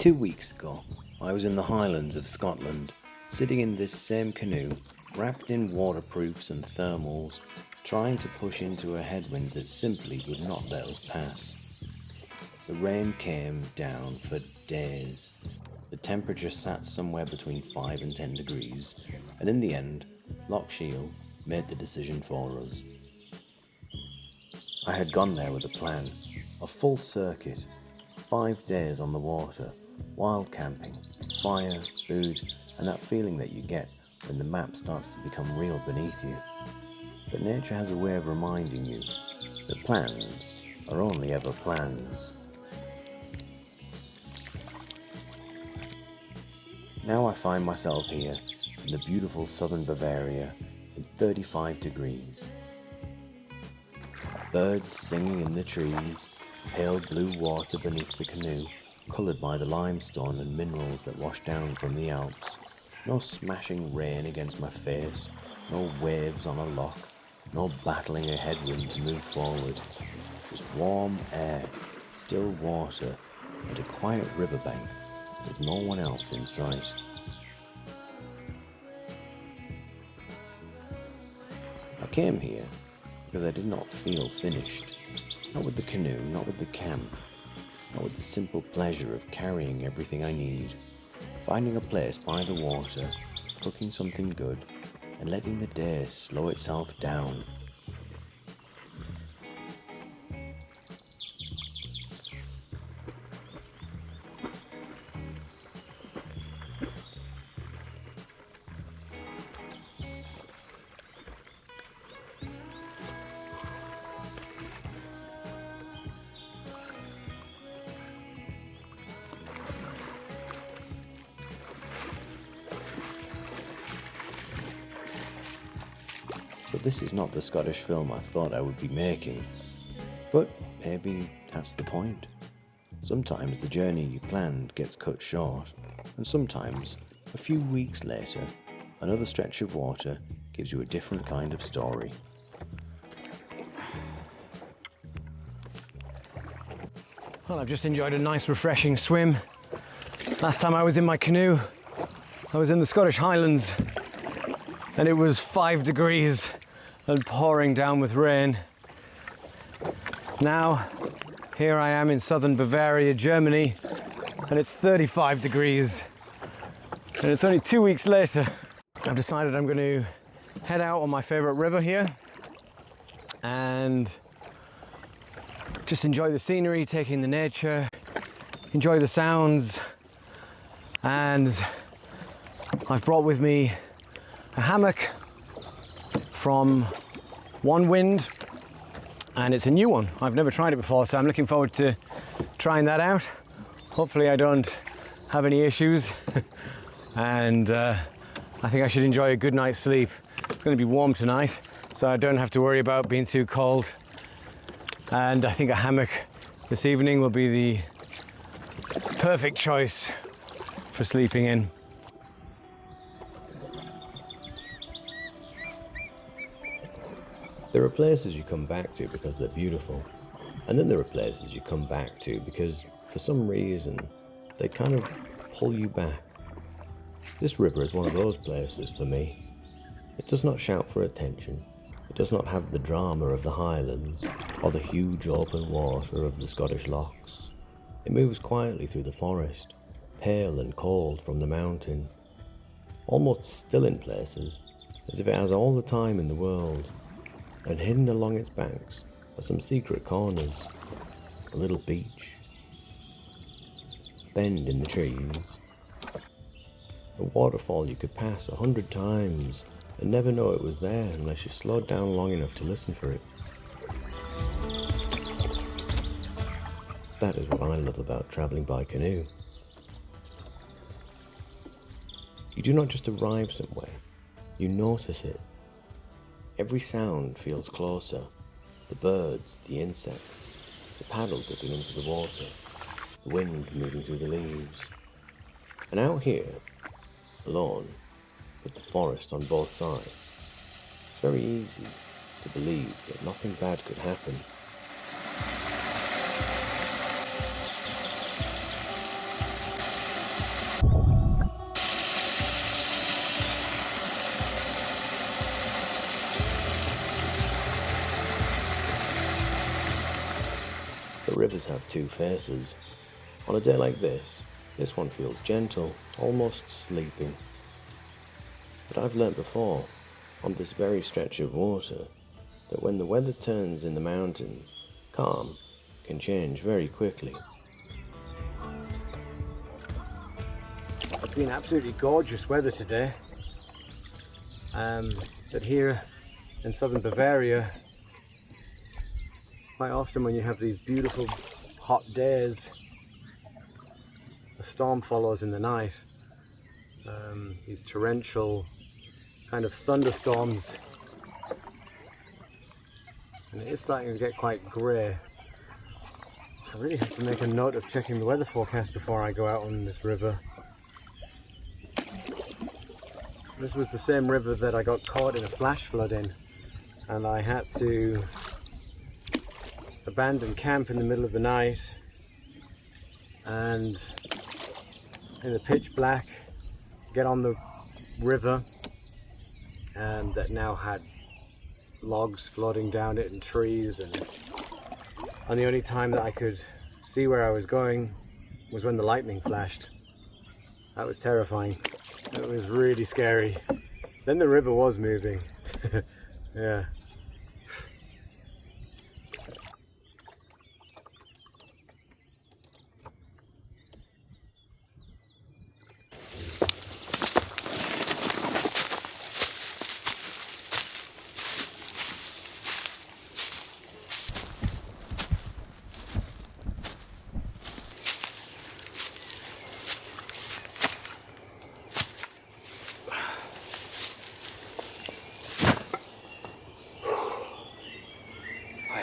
2 weeks ago, I was in the Highlands of Scotland, sitting in this same canoe, wrapped in waterproofs and thermals, trying to push into a headwind that simply would not let us pass. The rain came down for days. The temperature sat somewhere between 5 and 10 degrees, and in the end, Loch Shiel made the decision for us. I had gone there with a plan, a full circuit, 5 days on the water, wild camping, fire, food, and that feeling that you get when the map starts to become real beneath you. But nature has a way of reminding you that plans are only ever plans. Now I find myself here in the beautiful southern Bavaria in 35 degrees. Birds singing in the trees, pale blue water beneath the canoe, coloured by the limestone and minerals that wash down from the Alps. No smashing rain against my face, no waves on a loch, no battling a headwind to move forward. Just warm air, still water, and a quiet riverbank with no one else in sight. I came here because I did not feel finished. Not with the canoe, not with the camp, not with the simple pleasure of carrying everything I need, finding a place by the water, cooking something good, and letting the day slow itself down. So this is not the Scottish film I thought I would be making, but maybe that's the point. Sometimes the journey you planned gets cut short, and sometimes, a few weeks later, another stretch of water gives you a different kind of story. Well, I've just enjoyed a nice refreshing swim. Last time I was in my canoe, I was in the Scottish Highlands, and it was 5 degrees and pouring down with rain. Now, here I am in southern Bavaria, Germany, and it's 35 degrees. And it's only 2 weeks later. I've decided I'm going to head out on my favorite river here and just enjoy the scenery, take in the nature, enjoy the sounds. And I've brought with me a hammock from One Wind, and it's a new one. I've never tried it before, so I'm looking forward to trying that out. Hopefully I don't have any issues and I think I should enjoy a good night's sleep. It's going to be warm tonight, so I don't have to worry about being too cold, and I think a hammock this evening will be the perfect choice for sleeping in. There are places you come back to because they're beautiful, and then there are places you come back to because, for some reason, they kind of pull you back. This river is one of those places for me. It does not shout for attention. It does not have the drama of the Highlands or the huge open water of the Scottish lochs. It moves quietly through the forest, pale and cold from the mountain, almost still in places, as if it has all the time in the world. And hidden along its banks are some secret corners, a little beach, a bend in the trees, a waterfall you could pass 100 times and never know it was there unless you slowed down long enough to listen for it. That is what I love about travelling by canoe. You do not just arrive somewhere, you notice it. Every sound feels closer. The birds, the insects, the paddle dipping into the water, the wind moving through the leaves. And out here, alone, with the forest on both sides, it's very easy to believe that nothing bad could happen. But rivers have two faces. On a day like this one feels gentle, almost sleepy. But I've learnt before, on this very stretch of water, that when the weather turns in the mountains, calm can change very quickly. It's been absolutely gorgeous weather today. But here in southern Bavaria, quite often when you have these beautiful hot days, a storm follows in the night. These torrential kind of thunderstorms, and it is starting to get quite grey. I really have to make a note of checking the weather forecast before I go out on this river. This was the same river that I got caught in a flash flood in, and I had to abandon camp in the middle of the night and in the pitch black get on the river, and that now had logs floating down it and trees, and the only time that I could see where I was going was when the lightning flashed. That was terrifying. It was really scary. Then the river was moving. Yeah.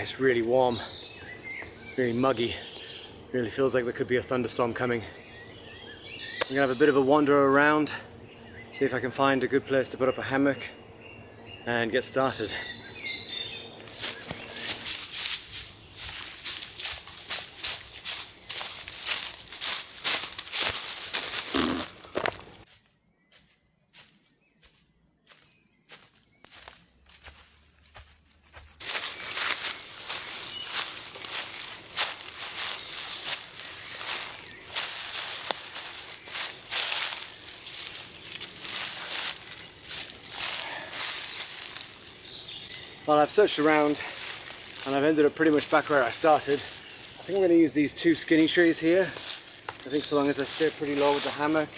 It's really warm, really muggy. Really feels like there could be a thunderstorm coming. I'm gonna have a bit of a wander around, see if I can find a good place to put up a hammock and get started. Well, I've searched around and I've ended up pretty much back where I started. I think I'm going to use these two skinny trees here. I think so long as I stay pretty low with the hammock,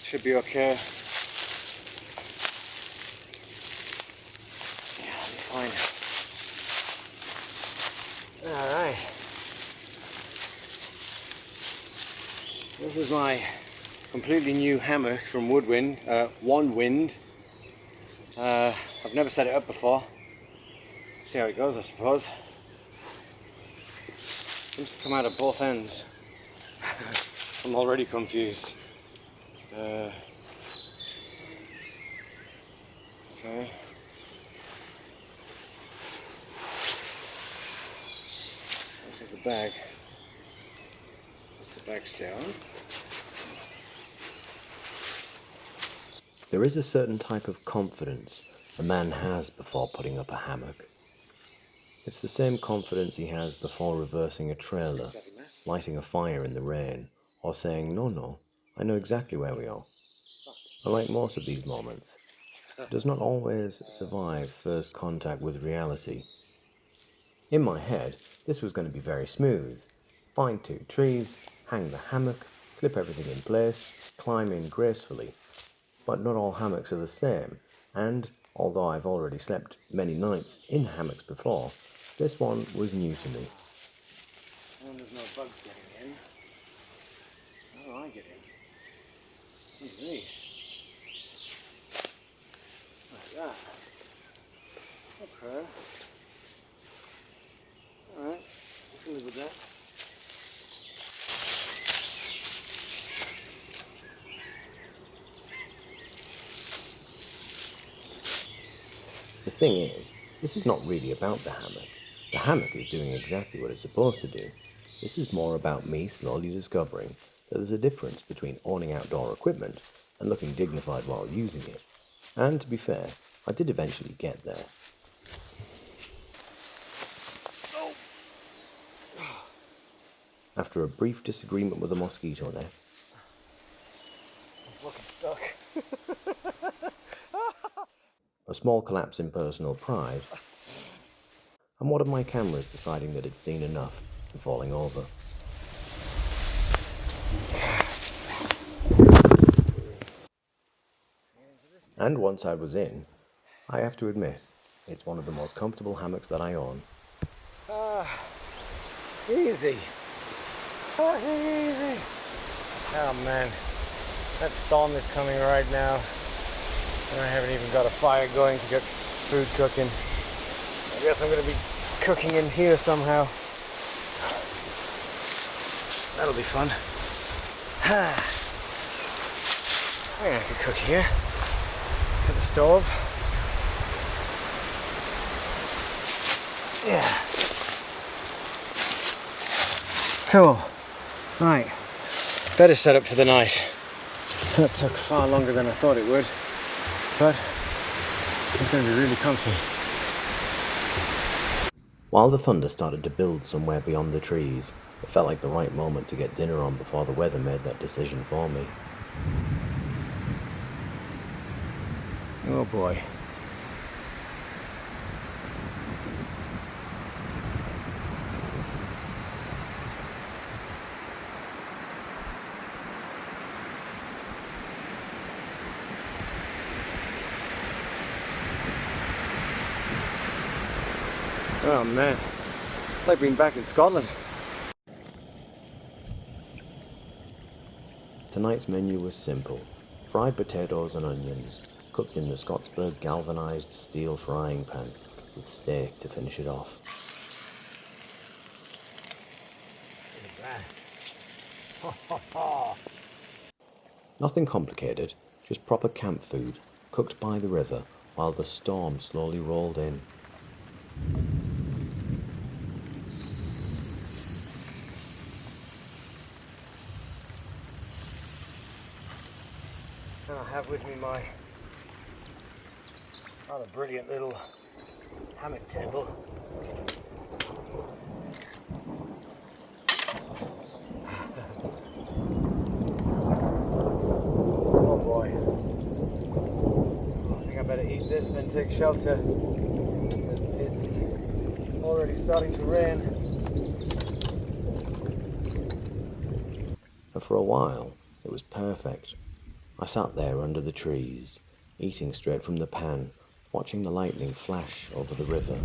should be okay. Yeah, I'll be fine. Alright. This is my completely new hammock from One Wind. I've never set it up before. See how it goes, I suppose. Seems to come out of both ends. I'm already confused. Okay. This is the bag. That's the bag still. There is a certain type of confidence a man has before putting up a hammock. It's the same confidence he has before reversing a trailer, lighting a fire in the rain, or saying, no, I know exactly where we are. Unlike most of these moments, it does not always survive first contact with reality. In my head, this was going to be very smooth. Find two trees, hang the hammock, clip everything in place, climb in gracefully. But not all hammocks are the same, and although I've already slept many nights in hammocks before, this one was new to me. And there's no bugs getting in. How do I get in? Underneath. Like that. Okay. Alright, I can live with that. The thing is, this is not really about the hammock. The hammock is doing exactly what it's supposed to do. This is more about me slowly discovering that there's a difference between owning outdoor equipment and looking dignified while using it. And to be fair, I did eventually get there. Oh. after a brief disagreement with a mosquito net. I'm fucking stuck. A small collapse in personal pride, and one of my cameras deciding that it'd seen enough and falling over. And once I was in, I have to admit, it's one of the most comfortable hammocks that I own. Easy. Fucking easy. Oh man, that storm is coming right now. And I haven't even got a fire going to get food cooking. I guess I'm going to be cooking in here somehow. That'll be fun. I could cook here. At the stove. Yeah. Cool. Right. Better set up for the night. That took far longer than I thought it would, but it's going to be really comfy. While the thunder started to build somewhere beyond the trees, it felt like the right moment to get dinner on before the weather made that decision for me. Oh boy. Oh man, it's like being back in Scotland. Tonight's menu was simple: fried potatoes and onions, cooked in the Scotsburg galvanized steel frying pan, with steak to finish it off. Nothing complicated, just proper camp food, cooked by the river while the storm slowly rolled in. And I have with me my rather brilliant little hammock table. Oh boy. I think I better eat this than take shelter, because it's already starting to rain. And for a while, it was perfect. I sat there under the trees, eating straight from the pan, watching the lightning flash over the river,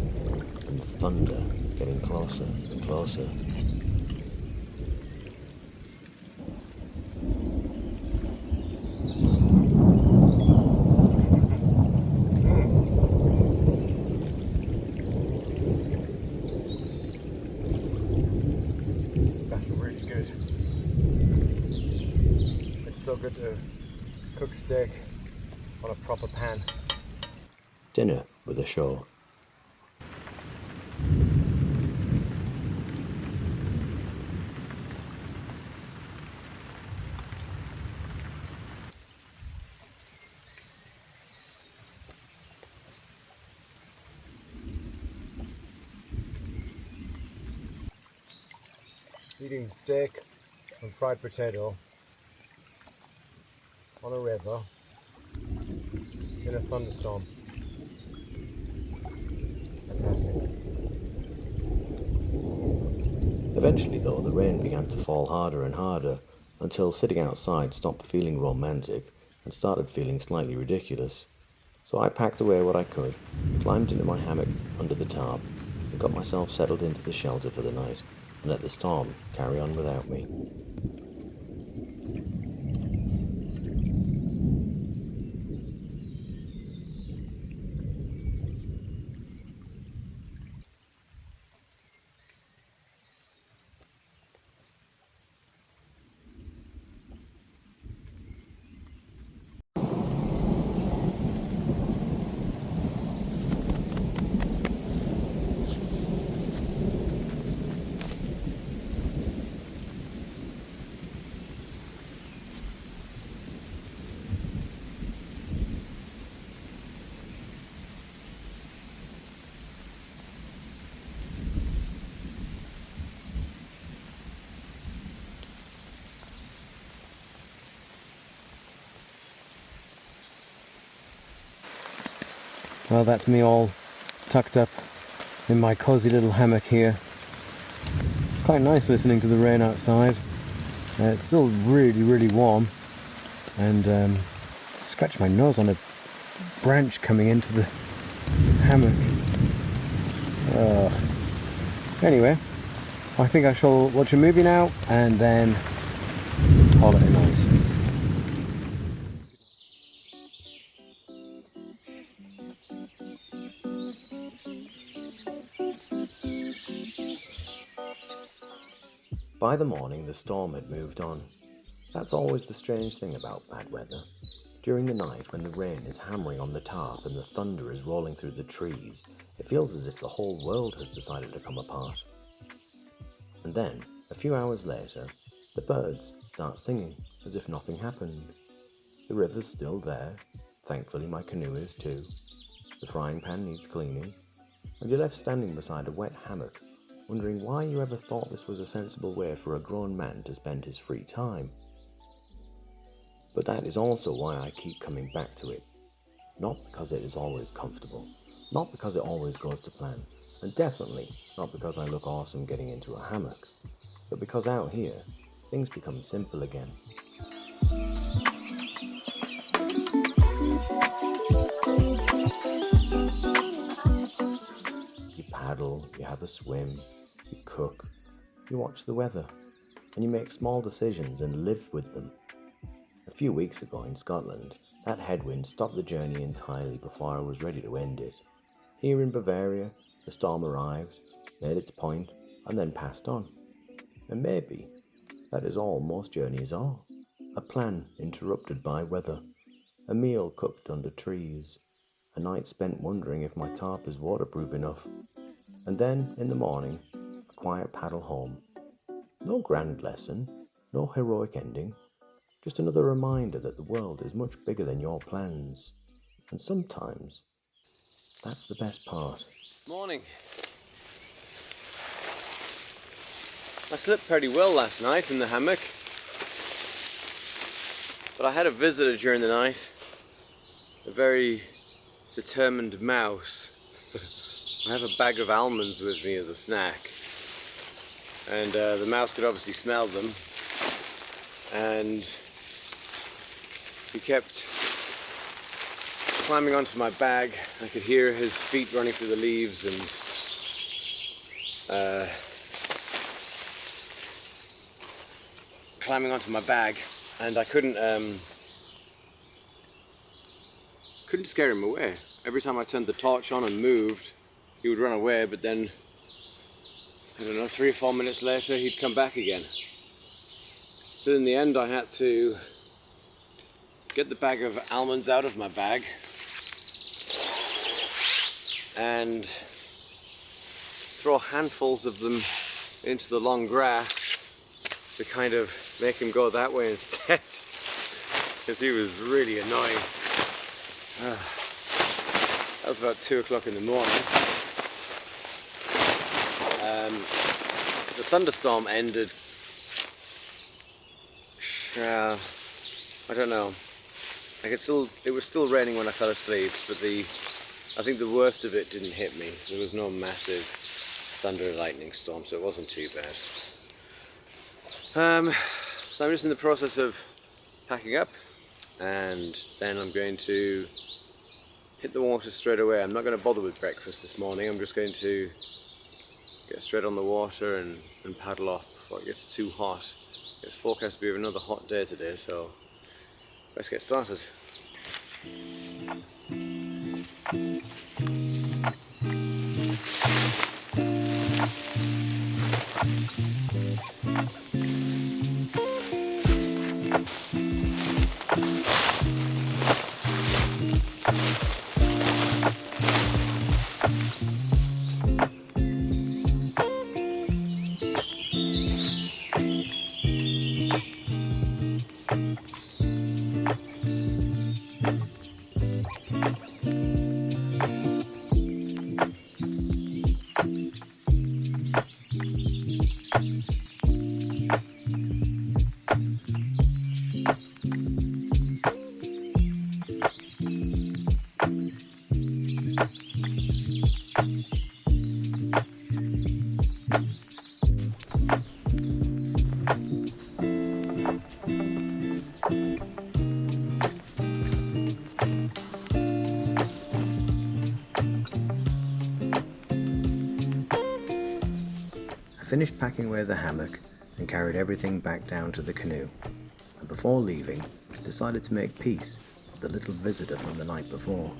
and the thunder getting closer and closer. That's really good. It's so good to cook steak on a proper pan. Dinner with a show. Eating steak and fried potato on a river in a thunderstorm. Fantastic. Eventually, though, the rain began to fall harder and harder until sitting outside stopped feeling romantic and started feeling slightly ridiculous. So I packed away what I could, climbed into my hammock under the tarp, and got myself settled into the shelter for the night, and let the storm carry on without me. Well, that's me all tucked up in my cosy little hammock here. It's quite nice listening to the rain outside. It's still really, really warm, and scratch my nose on a branch coming into the hammock. Anyway, I think I shall watch a movie now and then call it a night. By the morning, the storm had moved on. That's always the strange thing about bad weather. During the night, when the rain is hammering on the tarp and the thunder is rolling through the trees, it feels as if the whole world has decided to come apart. And then, a few hours later, the birds start singing as if nothing happened. The river's still there. Thankfully, my canoe is too. The frying pan needs cleaning, and you're left standing beside a wet hammock, wondering why you ever thought this was a sensible way for a grown man to spend his free time. But that is also why I keep coming back to it. Not because it is always comfortable, not because it always goes to plan, and definitely not because I look awesome getting into a hammock, but because out here, things become simple again. You paddle, you have a swim, you cook, you watch the weather, and you make small decisions and live with them. A few weeks ago in Scotland, that headwind stopped the journey entirely before I was ready to end it. Here in Bavaria, the storm arrived, made its point, and then passed on. And maybe that is all most journeys are. A plan interrupted by weather, a meal cooked under trees, a night spent wondering if my tarp is waterproof enough, and then, in the morning, a quiet paddle home. No grand lesson, no heroic ending, just another reminder that the world is much bigger than your plans. And sometimes, that's the best part. Morning. I slept pretty well last night in the hammock, but I had a visitor during the night, a very determined mouse. I have a bag of almonds with me as a snack, and the mouse could obviously smell them, and he kept climbing onto my bag. I could hear his feet running through the leaves and climbing onto my bag, and I couldn't scare him away. Every time I turned the torch on and moved, he would run away, but then, I don't know, 3 or 4 minutes later, he'd come back again. So in the end, I had to get the bag of almonds out of my bag and throw handfuls of them into the long grass to kind of make him go that way instead, because he was really annoying. That was about 2 o'clock in the morning. The thunderstorm ended, I don't know, it was still raining when I fell asleep, but I think the worst of it didn't hit me. There was no massive thunder and lightning storm, so it wasn't too bad. So I'm just in the process of packing up, and then I'm going to hit the water straight away. I'm not going to bother with breakfast this morning. I'm just going to get straight on the water and paddle off before it gets too hot. It's forecast to be another hot day today, so let's get started. finished packing away the hammock and carried everything back down to the canoe, and before leaving, decided to make peace with the little visitor from the night before.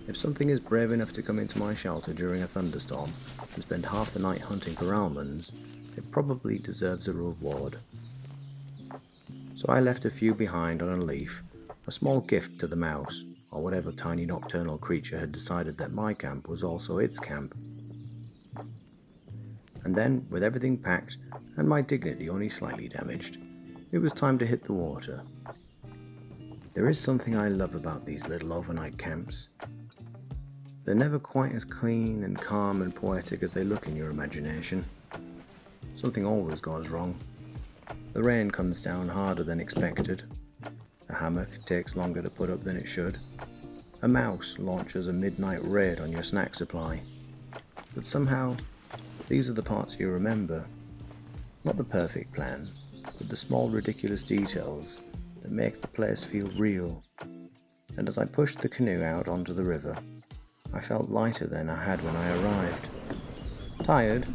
If something is brave enough to come into my shelter during a thunderstorm and spend half the night hunting for almonds, it probably deserves a reward. So I left a few behind on a leaf, a small gift to the mouse, or whatever tiny nocturnal creature had decided that my camp was also its camp. And then, with everything packed and my dignity only slightly damaged, it was time to hit the water. There is something I love about these little overnight camps. They're never quite as clean and calm and poetic as they look in your imagination. Something always goes wrong. The rain comes down harder than expected. A hammock takes longer to put up than it should. A mouse launches a midnight raid on your snack supply. But somehow, these are the parts you remember. Not the perfect plan, but the small ridiculous details that make the place feel real. And as I pushed the canoe out onto the river, I felt lighter than I had when I arrived. Tired,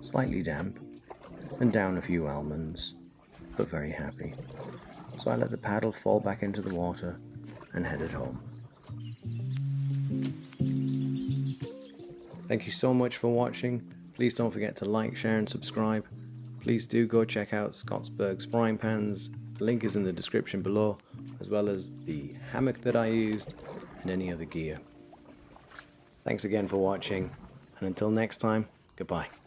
slightly damp, and down a few almonds, but very happy. So I let the paddle fall back into the water and headed home. Thank you so much for watching. Please don't forget to like, share and subscribe. Please do go check out Scotsberg's frying pans. The link is in the description below, as well as the hammock that I used and any other gear. Thanks again for watching, and until next time, goodbye.